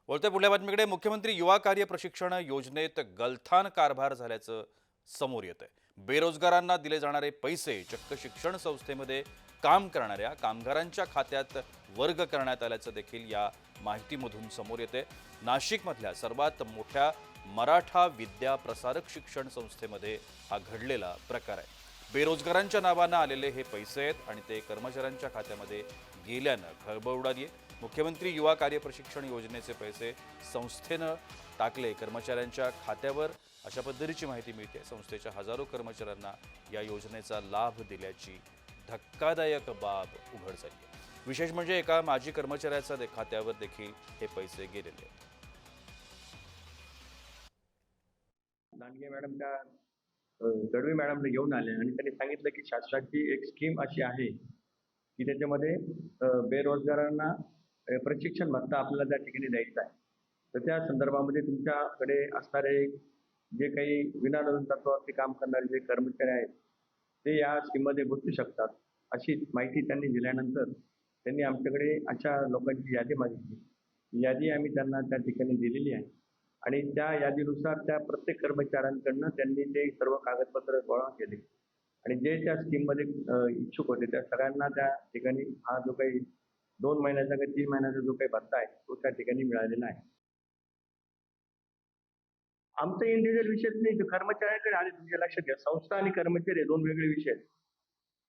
वळत्या पुढल्या बातमीकडे मुख्यमंत्री युवा कार्य प्रशिक्षण योजनेत गलथान कारभार झाल्याचं समोर येत आहे। बेरोजगारांना दिले जाणारे पैसे चक्क शिक्षण संस्थेमध्ये काम करणाऱ्या कामगारांच्या खात्यात वर्ग करण्यात आल्याचं देखील या माहितीमधून समोर येते। नाशिकमधल्या सर्वात मोठ्या मराठा विद्या प्रसारक शिक्षण संस्थेमध्ये हा घडलेला प्रकार आहे। बेरोजगारांच्या नावानं आलेले हे पैसे आहेत आणि ते कर्मचाऱ्यांच्या खात्यामध्ये गेल्यानं खळबळ उडाली आहे। मुख्यमंत्री युवा कार्य प्रशिक्षण योजनेचे पैसे संस्थेनं टाकले कर्मचाऱ्यांच्या खात्यावर, अशा पद्धतीची माहिती मिळते। संस्थेच्या हजारो कर्मचाऱ्यांना या योजनेचा लाभ दिल्याची धक्कादायक बाब उघड झाली आहे। विशेष म्हणजे एका माजी कर्मचाऱ्याच्या खात्यावर देखील हे पैसे गेलेले आहेत। दांडगे मॅडम त्या गडवे मॅडमने घेऊन आले आणि त्यांनी सांगितलं की शासनाची एक स्कीम अशी आहे की त्याच्यामध्ये बेरोजगारांना प्रशिक्षण भत्ता आपल्याला त्या ठिकाणी द्यायचा आहे। तर त्या संदर्भामध्ये तुमच्याकडे असणारे जे काही विनानोंदणी तत्त्वावरती काम करणारे जे कर्मचारी आहेत ते या स्कीममध्ये गुंतू शकतात, अशी माहिती त्यांनी दिल्यानंतर त्यांनी आमच्याकडे अशा लोकांची यादी मागितली। यादी आम्ही त्यांना त्या ठिकाणी दिलेली आहे आणि त्या यादीनुसार त्या प्रत्येक कर्मचाऱ्यांकडनं त्यांनी ते सर्व कागदपत्र गोळा केले आणि जे त्या स्कीममध्ये इच्छुक होते त्या सगळ्यांना त्या ठिकाणी हा जो काही 2 महिन्याचा किंवा 3 महिन्याचा जो काही भत्ता आहे तो त्या ठिकाणी मिळालेला आहे। आमचा इंडिव्हिज्युअल विषयच नाही, तो कर्मचाऱ्यांकडे आले। तुमच्या लक्षात घ्या, संस्था आणि कर्मचारी हे 2 वेगळे विषय आहेत।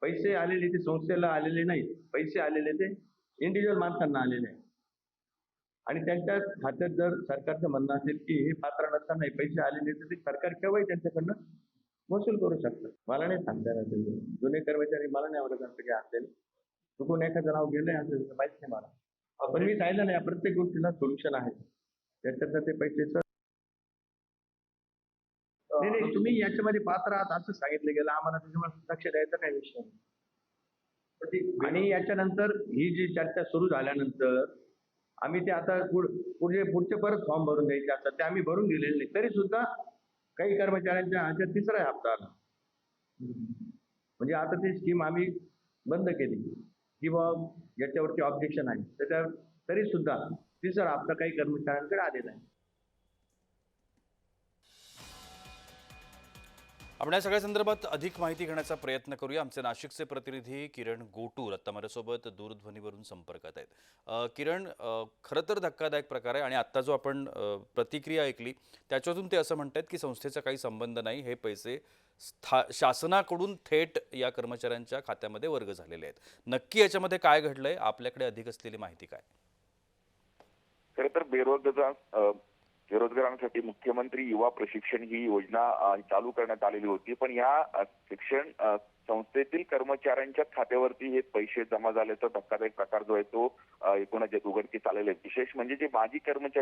पैसे आलेले ते संस्थेला आलेले नाहीत, पैसे आलेले ते इंडिव्हिज्युअल माणसांना आलेले आहेत आणि त्यांच्या खात्यात जर सरकारचं म्हणणं असेल की हे पात्र नसताना हे पैसे आलेले तर ते सरकार केव्हाही त्यांच्याकडनं वसूल करू शकतं। मला नाही सांगता येणार ते जुने कर्मचारी, मला नाही आवडत असं काही असेल, चुकून एखादं नाव गेलंय असेल तर माहित नाही मला, पण मी सांगितलं नाही, प्रत्येक गोष्टीला सोल्युशन आहे। त्याच्यातनं ते पैसे नाही नाही, तुम्ही याच्यामध्ये पात्र आहात असं सांगितलं गेलं, आम्हाला त्याच्यामध्ये लक्ष द्यायचा काही विषय नाही। आणि याच्यानंतर ही जी चर्चा सुरू झाल्यानंतर आम्ही ते आता पुढचे परत फॉर्म भरून द्यायचे असतात, ते आम्ही भरून दिलेले नाही, तरी सुद्धा काही कर्मचाऱ्यांच्या ह्याच्यात तिसरा हप्ता आला। म्हणजे आता ती स्कीम आम्ही बंद केली की बाबा याच्यावरती ऑब्जेक्शन आहे, त्याच्या तरी सुद्धा तिसरा हप्ता काही कर्मचाऱ्यांकडे आलेला आहे। आपण या सगळ्या संदर्भात अधिक माहिती घेण्याचा प्रयत्न करूया। आमचे नाशिकचे प्रतिनिधी किरण गोटूर आता माझ्यासोबत दूरध्वनीवरून संपर्कात आहेत। किरण, खरं तर धक्कादायक प्रकार आहे आणि आता जो आपण प्रतिक्रिया ऐकली त्याच्यातून ते असं म्हणतात की संस्थेचा काही संबंध नाही, हे पैसे शासनाकडून थेट या कर्मचाऱ्यांच्या खात्यामध्ये वर्ग झालेले आहेत। नक्की याच्यामध्ये काय घडलंय, आपल्याकडे अधिक असलेली माहिती काय? खरं तर बेरोजगारांसाठी मुख्यमंत्री युवा प्रशिक्षण ही योजना चालू करण्यात आलेली होती, पण या शिक्षण संस्थेतील कर्मचाऱ्यांच्या खात्यावरती हे पैसे जमा झाल्याचा धक्कादायक प्रकार जो आहे तो एकूणच उघडकीस आलेला आहे। विशेष म्हणजे जे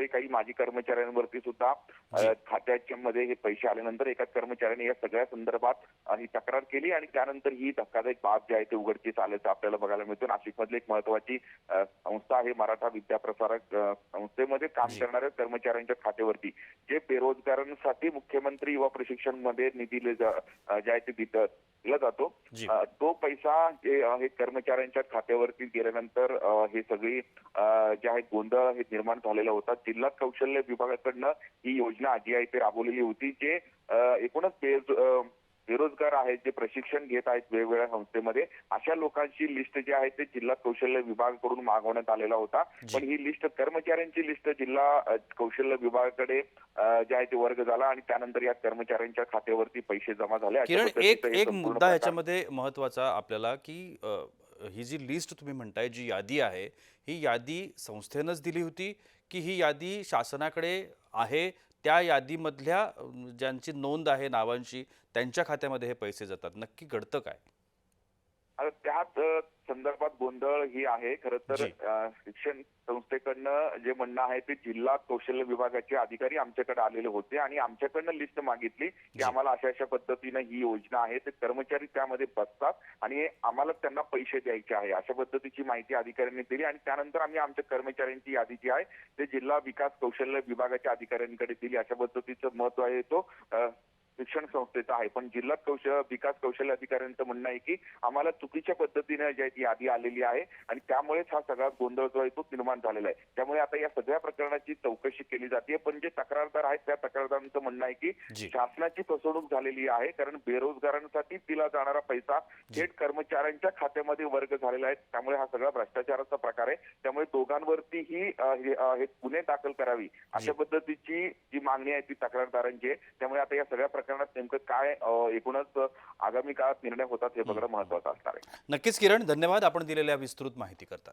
काही माजी कर्मचाऱ्यांवरती सुद्धा खात्याच्या मध्ये हे पैसे आल्यानंतर एका कर्मचाऱ्याने या सगळ्या संदर्भात ही तक्रार केली आणि त्यानंतर ही धक्कादायक बाब जी आहे ते उघडकीस आल्याचं आपल्याला बघायला मिळतं। नाशिकमधली एक महत्वाची संस्था आहे मराठा विद्या प्रसारक, संस्थेमध्ये काम करणाऱ्या कर्मचाऱ्यांच्या खात्यावरती जे बेरोजगारांसाठी मुख्यमंत्री युवा प्रशिक्षण मध्ये निधी जे आहे ते दिला जातो, तो पैसा हे कर्मचाऱ्यांच्या खात्यावरती गेल्यानंतर हे सगळी जे आहे गोंधळ हे निर्माण झालेला होता। जिल्हा कौशल्य विभागाकडनं ही योजना जी आहे ते राबवलेली होती, जे एकूणच बेरोजगार आहेत जे प्रशिक्षण घेत आहेत वेगवेगळ्या संस्थेमध्ये, अशा लोकांची लिस्ट जी आहे ते जिल्हा कौशल्य विभागाकडून मागवण्यात आलेला होता। पण ही लिस्ट, कर्मचाऱ्यांची लिस्ट जिल्हा कौशल्य विभागाकडे जे आहे ते वर्ग झाला आणि त्यानंतर या कर्मचाऱ्यांच्या खात्यावरती पैसे जमा झाले। किरण, एक मुद्दा ह्याच्यामध्ये महत्वाचा आपल्याला की ही जी लिस्ट तुम्ही म्हणताय, जी यादी आहे, ही यादी संस्थेनंच दिली होती की ही यादी शासनाकडे आहे, त्या यादीमधल्या ज्यांची नोंद आहे नावांची त्यांच्या खात्यामध्ये हे पैसे जातात? नक्की घडतं काय? त्याच संदर्भात गोंधळ ही आहे। खरं तर शिक्षण संस्थेकडनं जे म्हणणं आहे ते जिल्हा कौशल्य विभागाचे अधिकारी आमच्याकडे आलेले होते आणि आमच्याकडनं लिस्ट मागितली की आम्हाला अशा पद्धतीनं ही योजना आहे, ते कर्मचारी त्यामध्ये बसतात आणि आम्हाला त्यांना पैसे द्यायचे आहे, अशा पद्धतीची माहिती अधिकाऱ्यांनी दिली आणि त्यानंतर आम्ही आमच्या कर्मचाऱ्यांची यादी जी आहे ते जिल्हा विकास कौशल्य विभागाच्या अधिकाऱ्यांकडे दिली। अशा पद्धतीचं महत्व आहे तो शिक्षण संस्थेचा आहे. पण जिल्हा विकास कौशल्य अधिकाऱ्यांचं म्हणणं आहे की आम्हाला चुकीच्या पद्धतीने जी आहे ती यादी आलेली आहे आणि त्यामुळेच हा सगळा गोंधळ जो आहे तो निर्माण झालेला आहे. त्यामुळे आता या सगळ्या प्रकरणाची चौकशी केली जाते. पण जे तक्रारदार आहेत त्या तक्रारदारांचं म्हणणं आहे की जी. शासनाची फसवणूक झालेली आहे, कारण बेरोजगारांसाठी दिला जाणारा पैसा थेट कर्मचाऱ्यांच्या खात्यामध्ये वर्ग झालेला आहे. त्यामुळे हा सगळा भ्रष्टाचाराचा प्रकार आहे. त्यामुळे दोघांवरतीही हे गुन्हे दाखल करावी अशा पद्धतीची जी मागणी आहे ती तक्रारदारांची आहे. त्यामुळे आता या सगळ्या प्रकरणात नेमकं काय एकूणच आगामी काळात निर्णय होतात हे बघणं महत्त्वाचं असणार आहे. नक्कीच किरण, धन्यवाद आपण दिलेल्या विस्तृत माहिती करता.